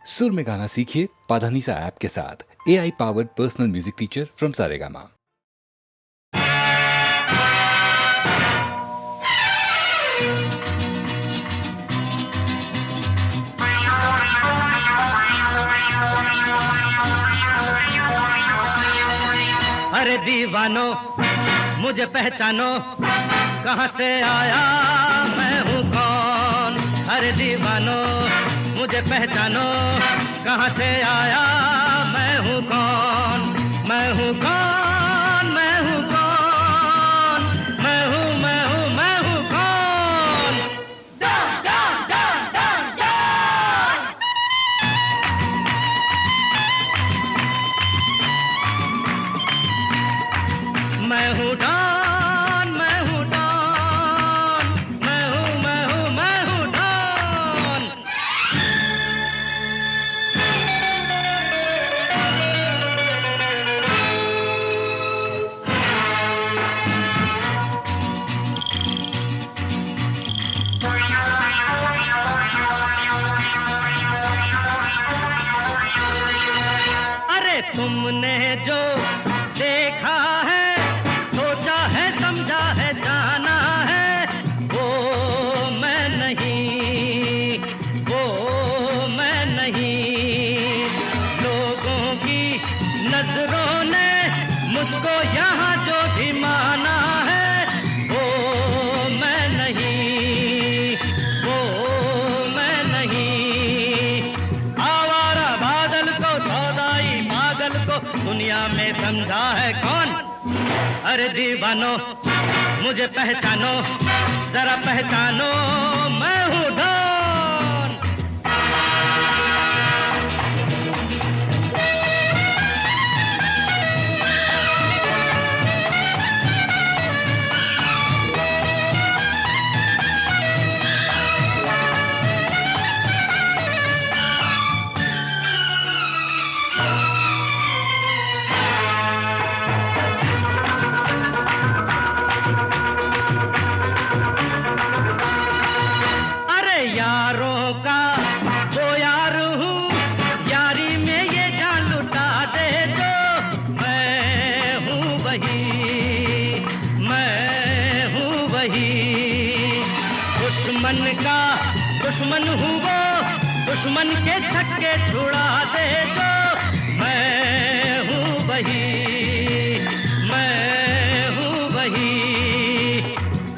सुर में गाना सीखिए पाधानीसा ऐप के साथ। AI powered personal music teacher from Saregama. अरे दीवानो मुझे पहचानो, कहाँ से आया मैं हूँ कौन। अरे दीवानो मुझे पहचानो, कहाँ से आया मैं हूँ कौन। मैं हूँ कौन, मैं हूँ कौन, मैं हूँ मैं हूँ मैं हूँ कौन। Don Don Don Don Don. मैं हूँ डॉन, मैं हूँ डॉन, मैं हूँ मैं हूँ मैं हूँ डॉन। अरे तुमने जो देखा है, सोचा है, समझा है, जाना है, वो मैं नहीं, वो मैं नहीं। लोगों की नजरों ने मुझको यहाँ जो भी माना है, वो मैं नहीं, वो मैं नहीं। आवारा बादल को, सौदाई पागल को दुनिया में समझा है कौन। अरे दीवानो मुझे पहचानो, जरा पहचानो, मैं हूँ डॉन। अरे यारों का वो यार हूँ, यारी में ये जान लुटा दे जो। मैं हूँ वही, मैं हूँ वही। दुश्मन का दुश्मन हूँ वो, दुश्मन के छक्के छुड़ा दे जो। मैं हूँ वही, मैं हूँ वही।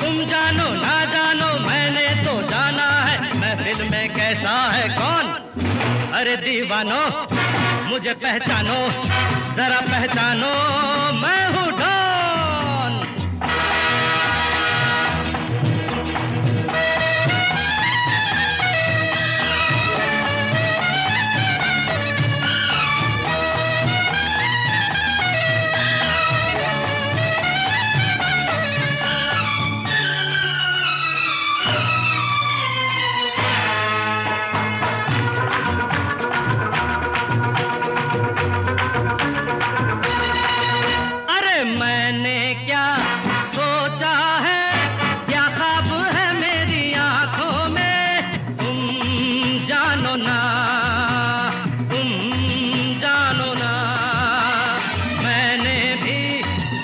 तुम जानो ना जानो, मैंने तो जाना है महफिल में कैसा है कौन। अरे दीवानो मुझे पहचानो, जरा पहचानो, मैं हूँ डॉन। अरे मैंने क्या सोचा है, क्या ख्वाब है मेरी आंखों में, तुम जानो ना, तुम जानो ना। मैंने भी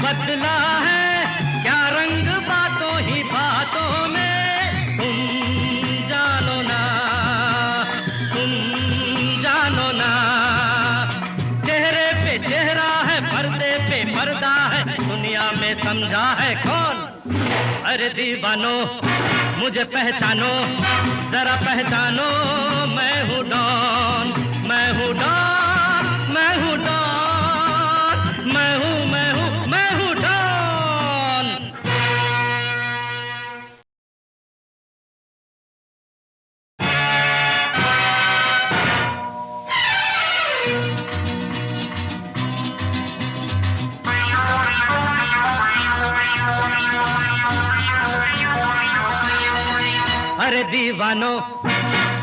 बदला है क्या रंग बातों ही बातों में, तुम जानो ना, तुम जानो ना। चेहरे पे चेहरा है, पर्दे पे पर्दा है, दुनिया में समझा है कौन। अरे दीवानो मुझे पहचानो, जरा पहचानो, मैं हूँ डॉन, मैं हूँ डॉन, मैं हूँ डॉन, मैं हूँ मैं हूँ मैं हूँ डॉन। अरे दीवानो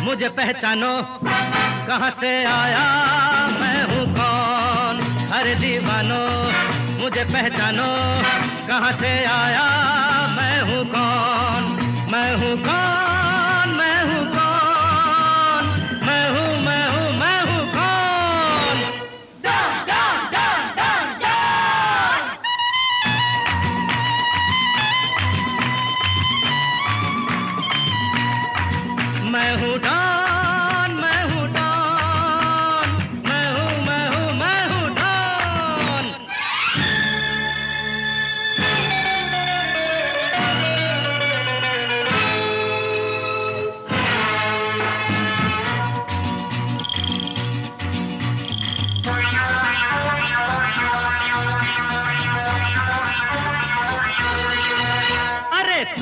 मुझे पहचानो, कहाँ से आया मैं हूँ कौन। अरे दीवानो मुझे पहचानो, कहाँ से आया मैं हूँ कौन। मैं हूँ कौन, मैं हूँ कौन, मैं हूँ मैं हूँ मैं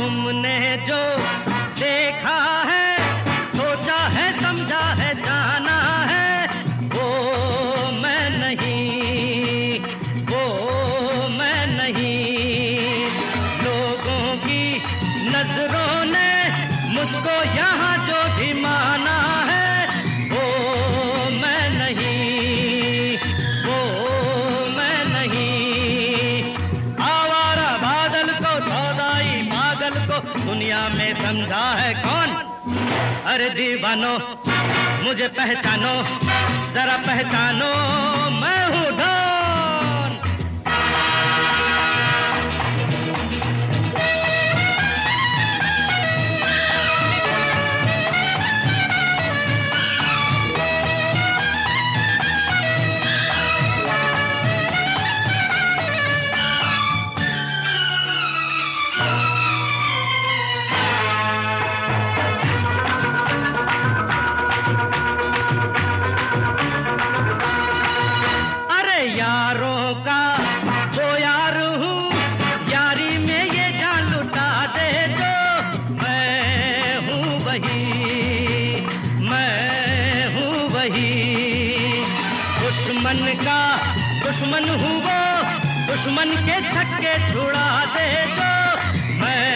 तुमने जो देखा है, सोचा है, समझा है, जाना है, वो मैं नहीं, वो मैं नहीं। लोगों की नजरों ने मुझको यहाँ जो भी माना है, वो मैं नहीं, वो मैं नहीं। आवारा बादल को, सौदाई पागल को दुनिया में समझा है कौन? अरे दीवानो मुझे पहचानो, जरा पहचानो, मैं हूँ डॉन। यारों का वो यार हूँ, यारी में ये जान लुटा दे जो, मैं हूँ वही, मैं हूँ वही। दुश्मन का दुश्मन हूँ वो, दुश्मन के छक्के छुड़ा दे जो, मैं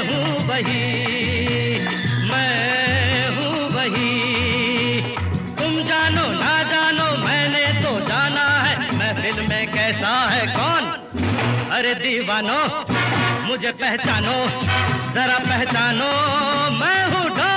हूँ वही, मैं हूँ वही। तुम जानो ना जानो, मैंने तो जाना है, महफिल में कैसा है कौन? अरे दीवानो मुझे पहचानो, जरा पहचानो, मैं हूँ डॉन।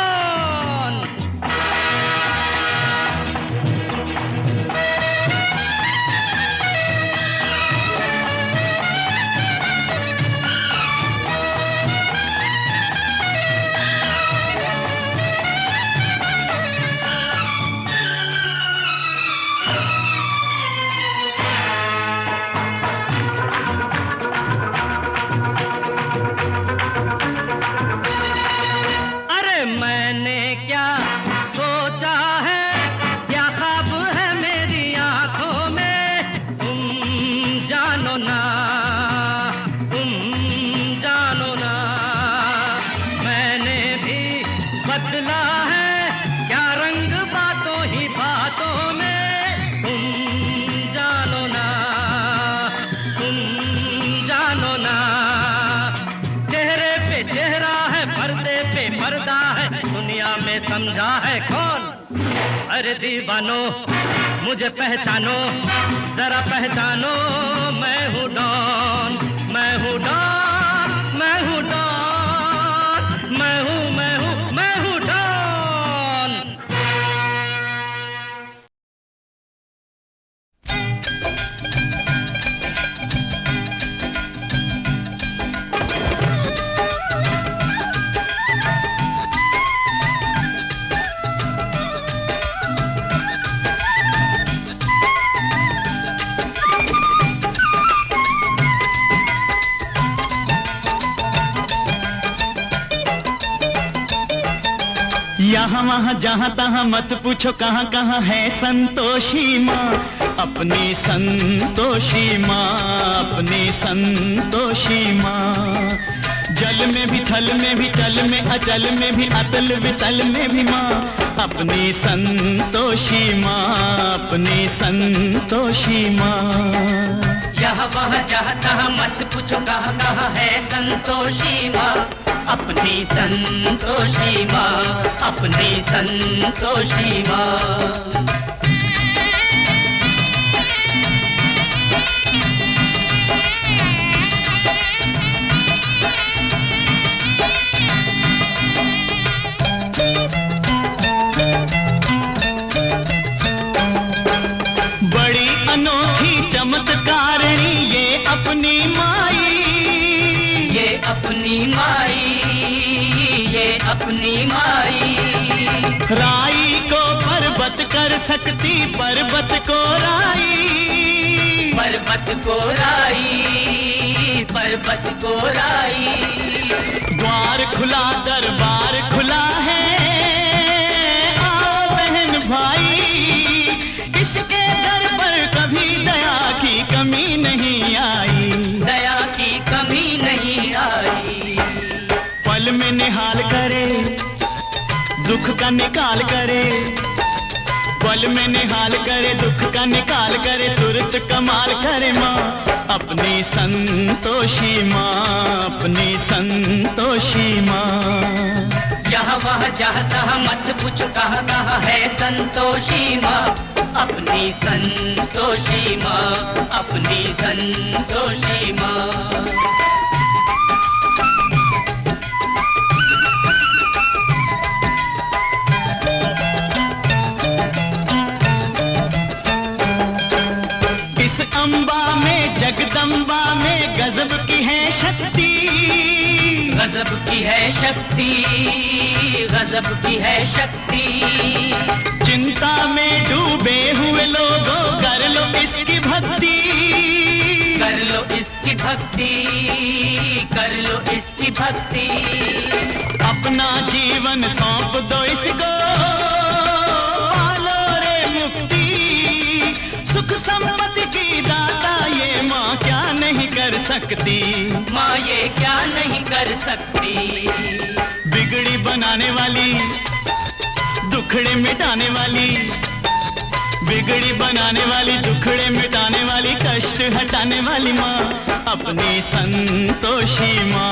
बदला है क्या रंग बातों ही बातों में, तुम जानो ना, तुम जानो ना। चेहरे पे चेहरा है, पर्दे पे पर्दा है, दुनिया में समझा है कौन? अरे दीवानो मुझे पहचानो, जरा पहचानो, मैं हूँ डॉन, मैं हूँ डॉन, मैं हूँ डॉन, मैं हूँ, मैं हूँ, मैं हूँ डॉन। यहाँ वहाँ जहाँ तहाँ मत पूछो कहाँ कहाँ है संतोषी माँ, अपनी संतोषी माँ, अपनी संतोषी माँ। जल में भी थल में भी चल में अचल में भी अतल वितल में भी माँ, अपनी संतोषी माँ, अपनी संतोषी माँ। यहाँ वहाँ जहाँ तहाँ मत पूछो कहाँ कहाँ है संतोषी माँ, अपनी संतोषी माँ, अपनी संतोषी माँ। बड़ी अनोखी चमत्कारिणी ये अपनी माई, ये अपनी माई, ये अपनी माई। राई को पर्वत कर सकती पर्वत को राई, पर्वत को राई, पर्वत को राई। द्वार खुला दरबार खुला है, आओ बहन भाई, इसके दर पर कभी दया की कमी नहीं आई, दया की कमी नहीं आई। का निकाल करे, पल में निहाल करे, दुख का निकाल करे, तुरंत कमाल करे माँ अपनी संतोषी माँ, अपनी संतोषी माँ। यहाँ वहाँ जहाँ तहाँ मत पूछो कहाँ कहाँ है संतोषी माँ, अपनी संतोषी माँ, अपनी संतोषी माँ। इस अम्बा में जगदम्बा में गजब की है शक्ति, गजब की है शक्ति, गजब की है शक्ति। चिंता में डूबे हुए लोगों कर लो इसकी भक्ति, कर लो इसकी भक्ति, कर लो इसकी भक्ति। अपना जीवन सौंप दो इसको, पालो रे मुक्ति, सुख संपत्ति की दाता ये माँ क्या नहीं कर सकती, माँ ये क्या नहीं कर सकती। बिगड़ी बनाने वाली, दुखड़े मिटाने वाली, बिगड़ी बनाने वाली, दुखड़े मिटाने वाली, कष्ट हटाने वाली माँ अपनी संतोषी माँ,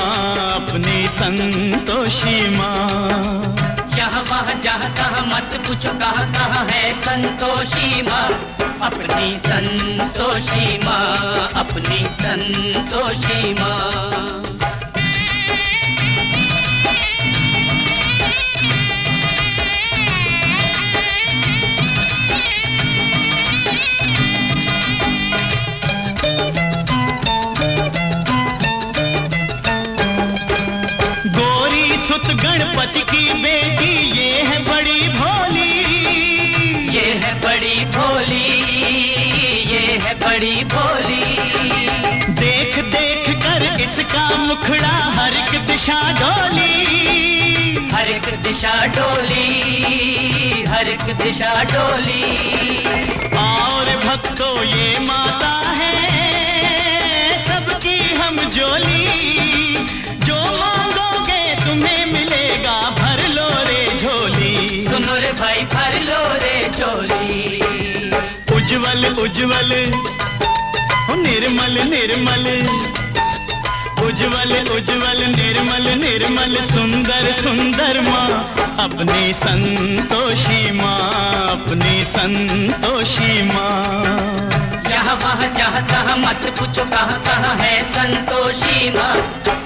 अपनी संतोषी माँ। यहाँ वहाँ जहाँ तहाँ मत पूछो कहाँ कहाँ है संतोषी माँ, अपनी संतोषी माँ, अपनी संतोषी माँ। सुत गणपति की बेटी ये है बड़ी भोली, ये है बड़ी भोली, ये है बड़ी भोली। देख देख कर इसका मुखड़ा हर एक दिशा डोली, हर एक दिशा डोली, हर एक दिशा डोली। और भक्तों ये माता है सबकी हम जोली, जो तुम्हें मिलेगा भर लो रे झोली, सुनो रे भाई भर लो रे झोली। उज्जवल उज्जवल निर्मल निर्मल, उज्जवल उज्जवल निर्मल निर्मल, सुंदर सुंदर माँ अपनी संतोषी माँ, अपनी संतोषी माँ। यहाँ वहाँ जहाँ तहाँ मत पूछो कहाँ कहाँ है संतोषी माँ,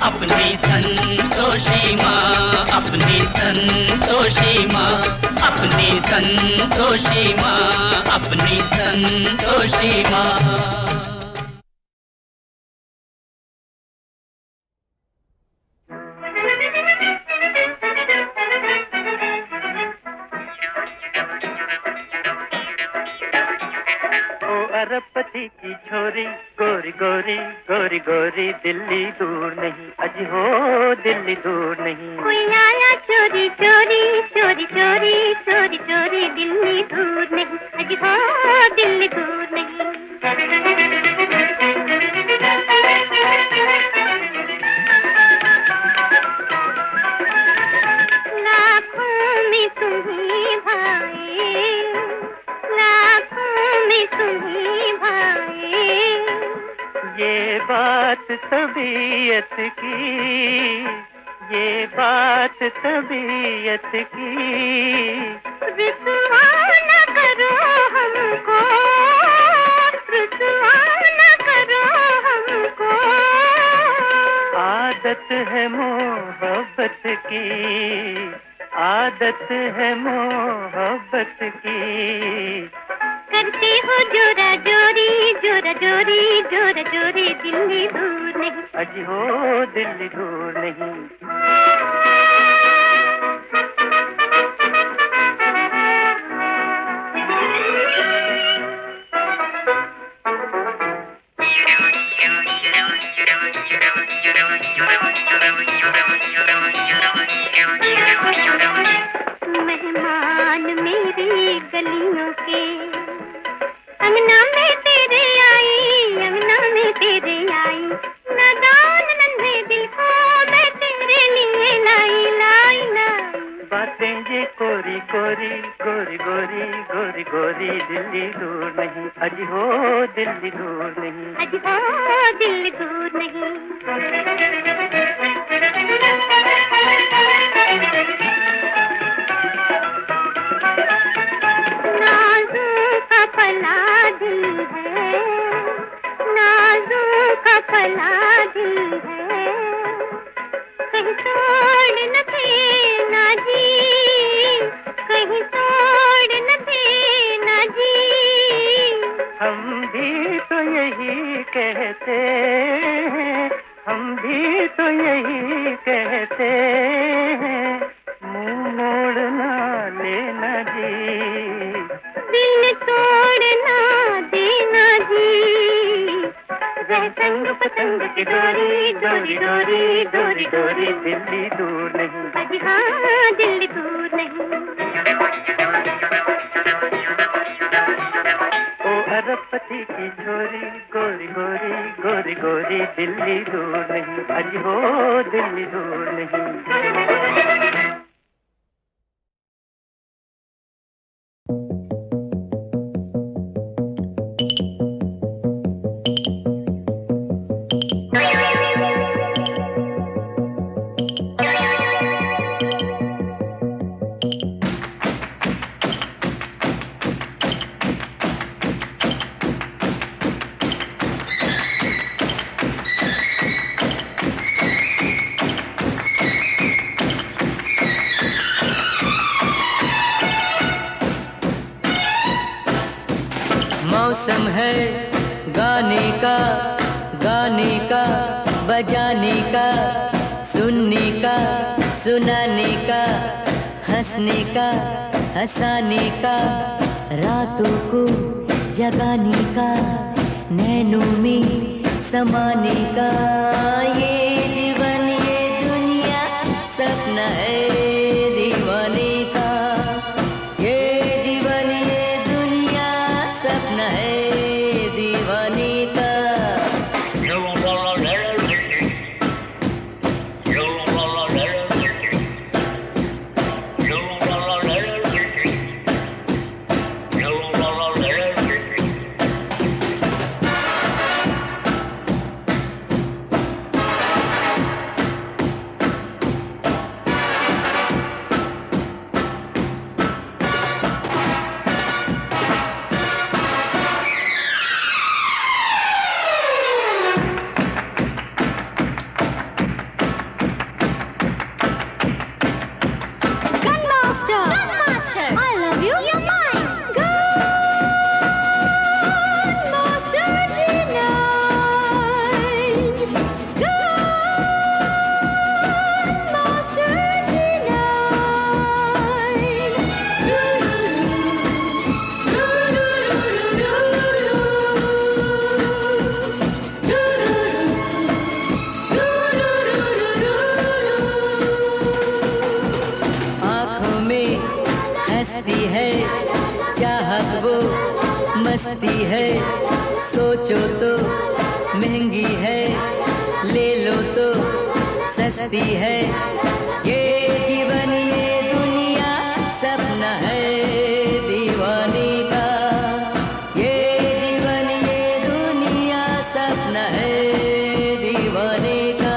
अपनी संतोषी माँ, अपनी संतोषी माँ, अपनी संतोषी माँ, अपनी संतोषी माँ। अरबपति की छोरी गोरी गोरी गोरी गोरी, दिल्ली दूर नहीं, अजी हो दिल्ली दूर नहीं। कोई आया चोरी चोरी चोरी चोरी चोरी चोरी, दिल्ली दूर नहीं, अजी हो दिल्ली दूर नहीं। लाखों में तुम्ही भाए, लाखों में तुम्ही भाए, ये बात तबीयत की, ये बात तबीयत की। रुसवा न करो हमको, रुसवा न करो हमको। आदत है मोहब्बत की, आदत है मोहब्बत की। करती हो जोरा जोरी जोरा जोरी जोरा जोरी, दिल्ली दूर नहीं, अजी हो दिल्ली दूर नहीं। मेहमान मेरी गलियों के, अंगना में तेरे आई, अंगना में तेरे आई। नादान नन्हे दिल को मैं तेरे गोरी दिल्ली दूर नहीं, अजी हो दिल्ली दूर नहीं, अजी हो दिल्ली दूर नहीं। नाज़ों का पला दिल है, नाज़ों का पला दिल है, कहीं तोड़ न देना जी, कहीं तोड़ न देना जी। हम भी तो यही कहते हैं, हम भी तो यही कहते हैं, मुंह मोड़ना लेना जी, दिल तोड़ना देना जी। रह संग पतंग की डोरी, डोरी डोरी डोरी डोरी, दिल्ली दूर नहीं, अजी हाँ दिल्ली दूर नहीं। ओ अरबपति की छोरी, गोरी गोरी गोरी गोरी, दिल्ली दूर नहीं, अजी हो दिल्ली दूर नहीं। मौसम है गाने का, गाने का, बजाने का, सुनने का, सुनाने का, हंसने का, हंसाने का, रातों को जगाने का, नैनों में समाने का। ये जीवन ये दुनिया सपना है दीवाने का, ये जीवन ये दुनिया सपना है दीवाने का। मस्ती है, सोचो तो महंगी है, ले लो तो सस्ती है। ये जीवन ये दुनिया सपना है दीवाने का, ये जीवन ये दुनिया सपना है दीवाने का।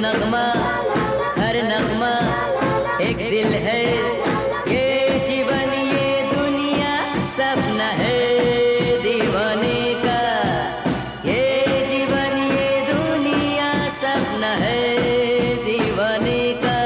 नगमा, हर नगमा एक दिल है। ये जीवन ये दुनिया सपना है दीवाने का। ये जीवन ये दुनिया सपना है दीवाने का।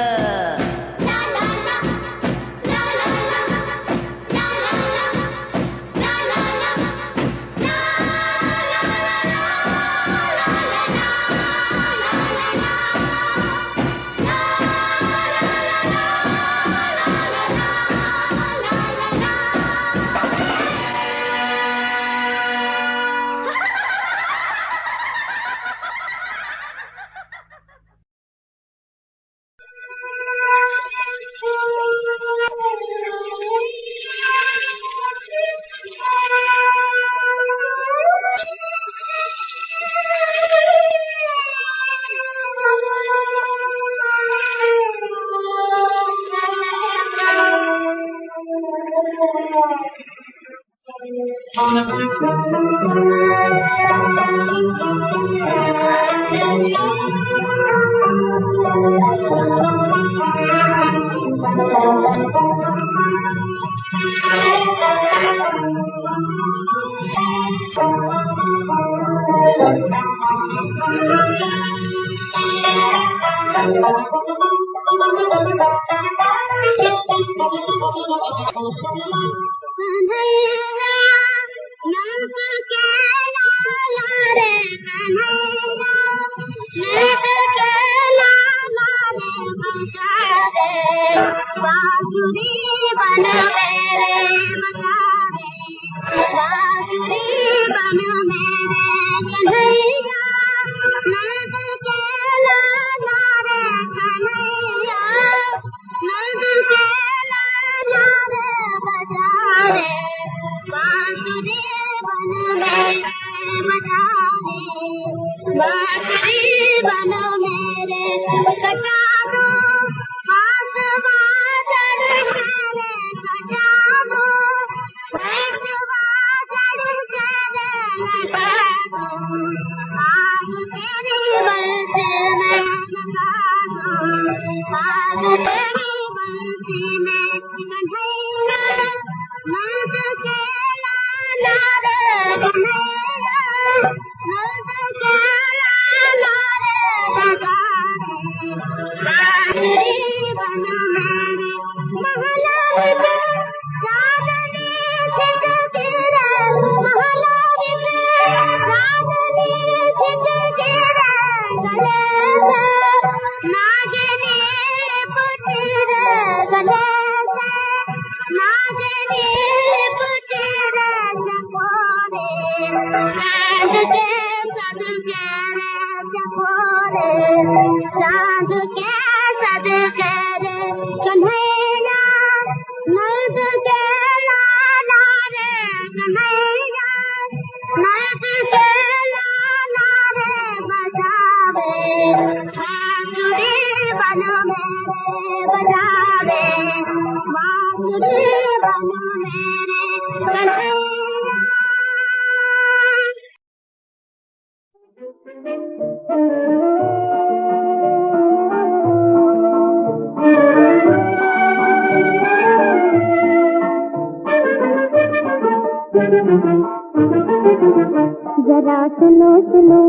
जरा सुनो सुनो,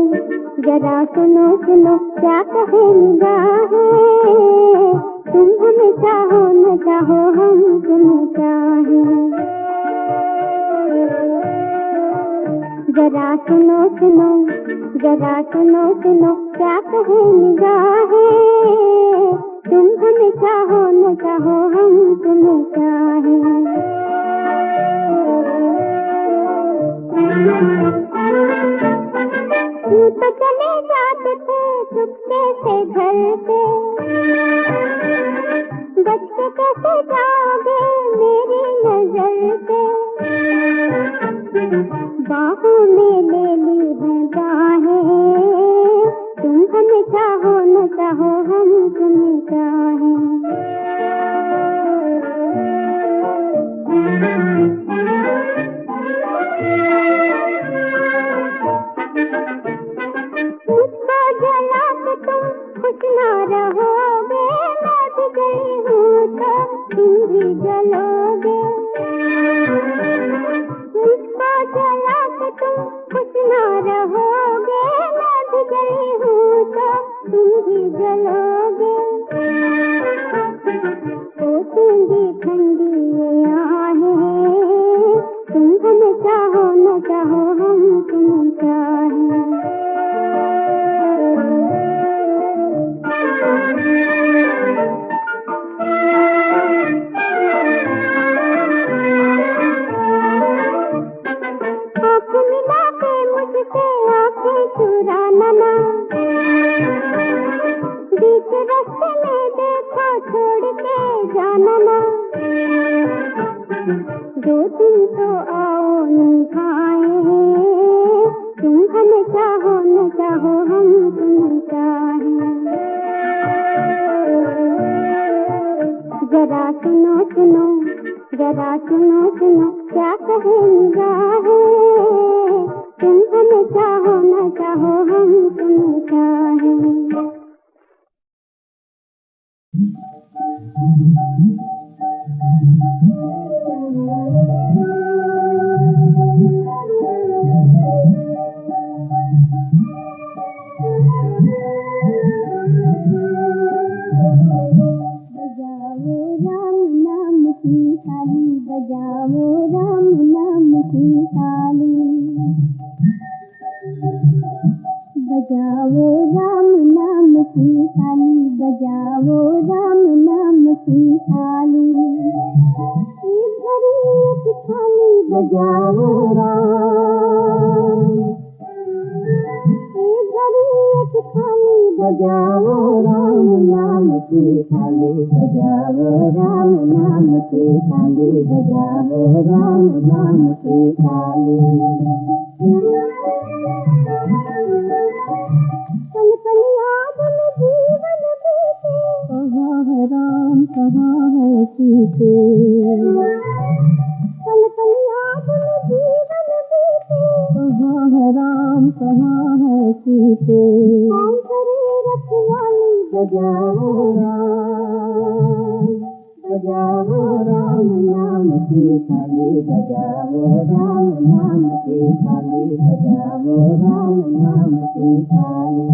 जरा सुनो सुनो, क्या कहे निगाहें। तुम हमें चाहो न चाहो हम तुम्हें चाहें। जरा सुनो सुनो, जरा सुनो सुनो, क्या कहे निगाहें। तुम हमें चाहो न चाहो हम तुम्हें चाहें। तो चले जाते थे चुपके से घर पे, बच के कैसे जाओगे मेरी नजर पे। बाहों में ले ली है बाहें, तुम हमें चाहो न चाहो हम तुम्हें चाहें। मुझको जला के तुम खुश ना रहोगे, मैं भी गई हूँ तो तुम भी जलोगे। मुझको जला के तुम खुश ना रहोगे, मैं भी गई हूँ तो तुम भी जलोगे। पोतेंगे ठंडी ये आहें, तुम हमें चाहो न चाहो हम तुम चाहें। आँख मिला के मुझसे आँखें चुराना ना, बीच रास्ते में देखा छोड़ के जाना ना। दो दिन तो आओ निभाएं, तुम हमें चाहो न चाहो हम तुम चाहें। जरा सुनो सुनो, जरा सुनो सुनो, क्या कहे निगाहें, तुम हमें चाहो न चाहो हम तुम चाहें। बजाओ राम नाम की ताली, बजाओ राम नाम की ताली, बजाओ राम नाम की ताली, बजाओ राम नाम की ताली। एक घड़ी एक थाली बजाओ राम, एक घड़ी एक थाली बजाओ राम नाम की थाली, बजाओ राम नाम की थाली, बजाओ राम नाम की थाली। पल पल याद में जीवन बीते, कहाँ है राम कहाँ है सीते। पल पल याद में जीवन बीते, कहाँ है राम कहाँ है सीते। कौन करे रखवाली, बजाओ राम, बजाओ राम नाम की थाली, बजाओ राम नाम की थाली, बजाओ राम नाम की थाली।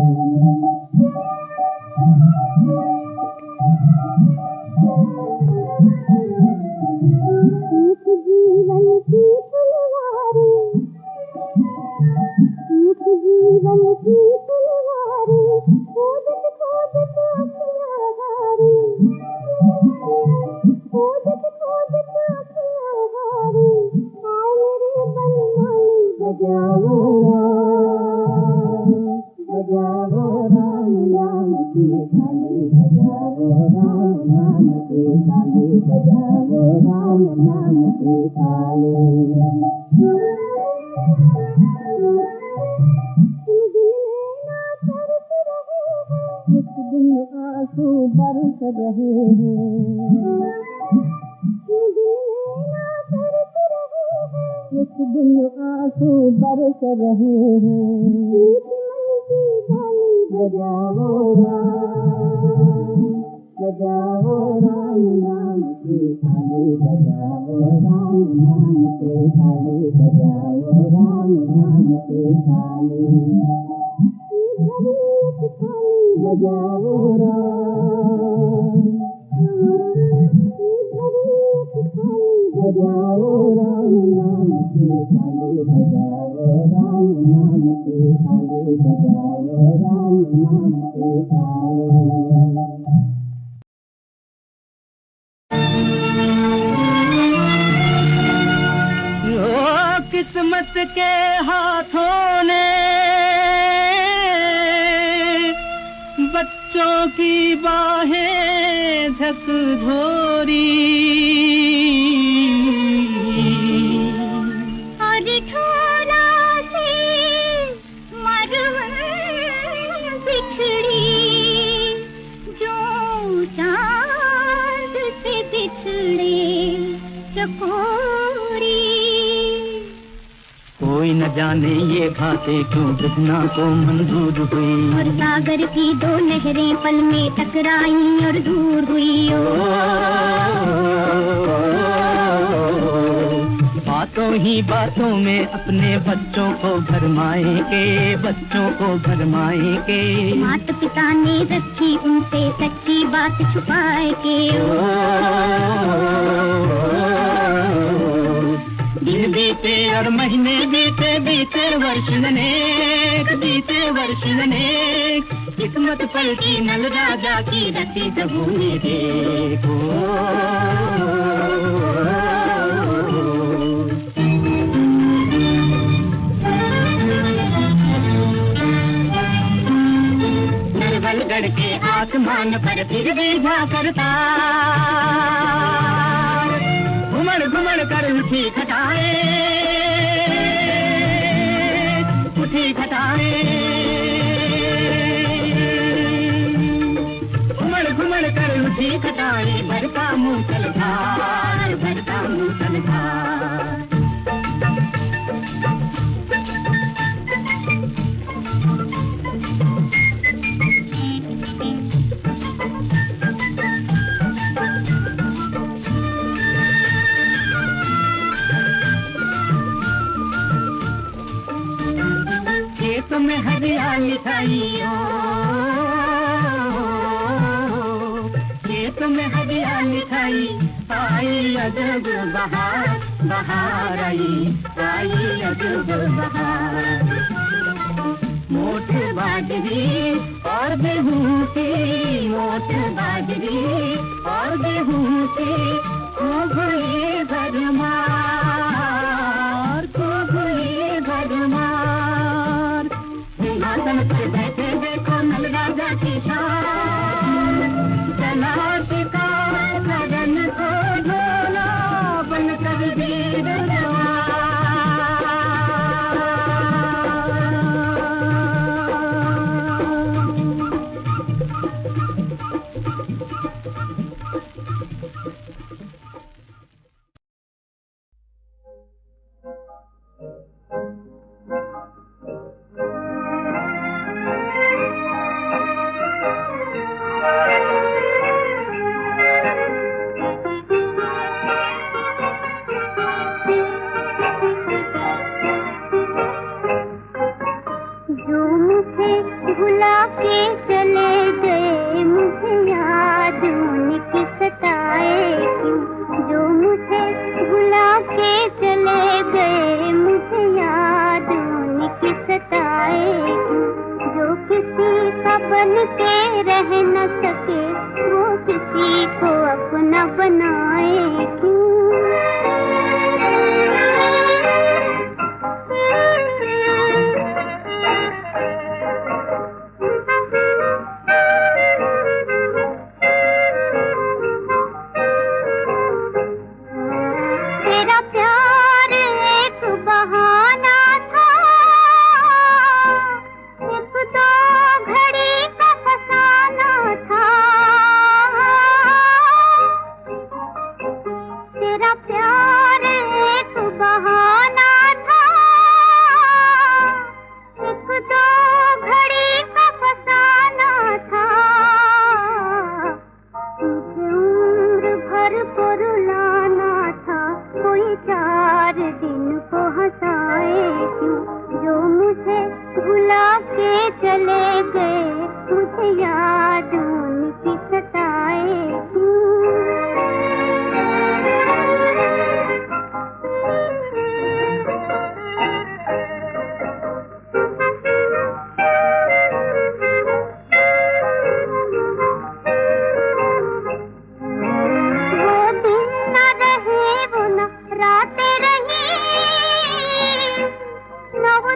सूख जीवन की फुलवारी, सूख जीवन की फुलवारी, खोजत खोजत अखियाँ हारी, खोजत खोजत अखियाँ हारी। आओ मेरे बनमाली, बजाओ राम, बजाओ राम नाम की थाली, बजाओ राम नाम की थाली, बजाओ राम नाम की थाली। इस दिन आंसू बरस रहे हैं, इस दिन आंसू बरस रहे हैं। मन की डाली बजाओ राम, बजाओ राम नाम की थाली, बजाओ राम नाम की थाली, बजाओ राम नाम की थाली। बजाओ राम, बजाओ राम नाम की थाली, बजाओ राम नाम की थाली, बजाओ राम नाम की थाली। ओ किस्मत के हाथों ने बच्चों की बाहें झकझोरी, और ठोला से मरवन बिछड़ी, जो चांद से बिछड़े चकोरी। कोई न जाने जाने ये बातें क्यों बिगना को मंजूर हुई। और सागर की दो लहरें पल में टकराई और दूर हुई। बातों ही बातों में अपने बच्चों को भरमाएंगे, बच्चों को भरमाएंगे। माता पिता ने रखी उनसे सच्ची बात छुपाए के। दिन बीते और महीने बीते, बीते वर्ष अनेक, बीते वर्ष अनेक। किस्मत पलटी नल राजा की रची जबूने देखो। गढ़ के आसमान पर फिर भी झांकता, घुमड़ घुमड़ कर उठी घटाए, उठी घटाए। घुमड़ घुमड़ कर उठी घटाए, भरता मूसलधार, भरता मूसलधार। में हरियाली छाई हो, खेत में हरियाली छाई, आई अजब बहार, बहार आई, आई अजब बहार। मोट बाजरी और गेहूं की, मोट बाजरी और गेहूं की, खूब ये भरमार, खूब ये भरमार। सिंहासन पर बैठे देखो नल राजा की शान, चला टिका सदन को ढोला, बनकर वीर जवान।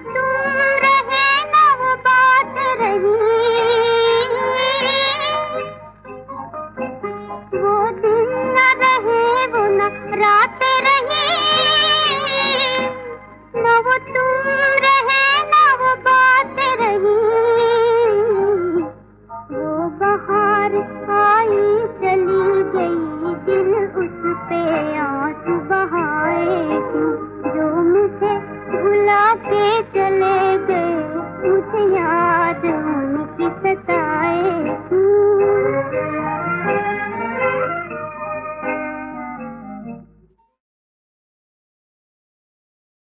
तुम रहे न वो बात रही। सताए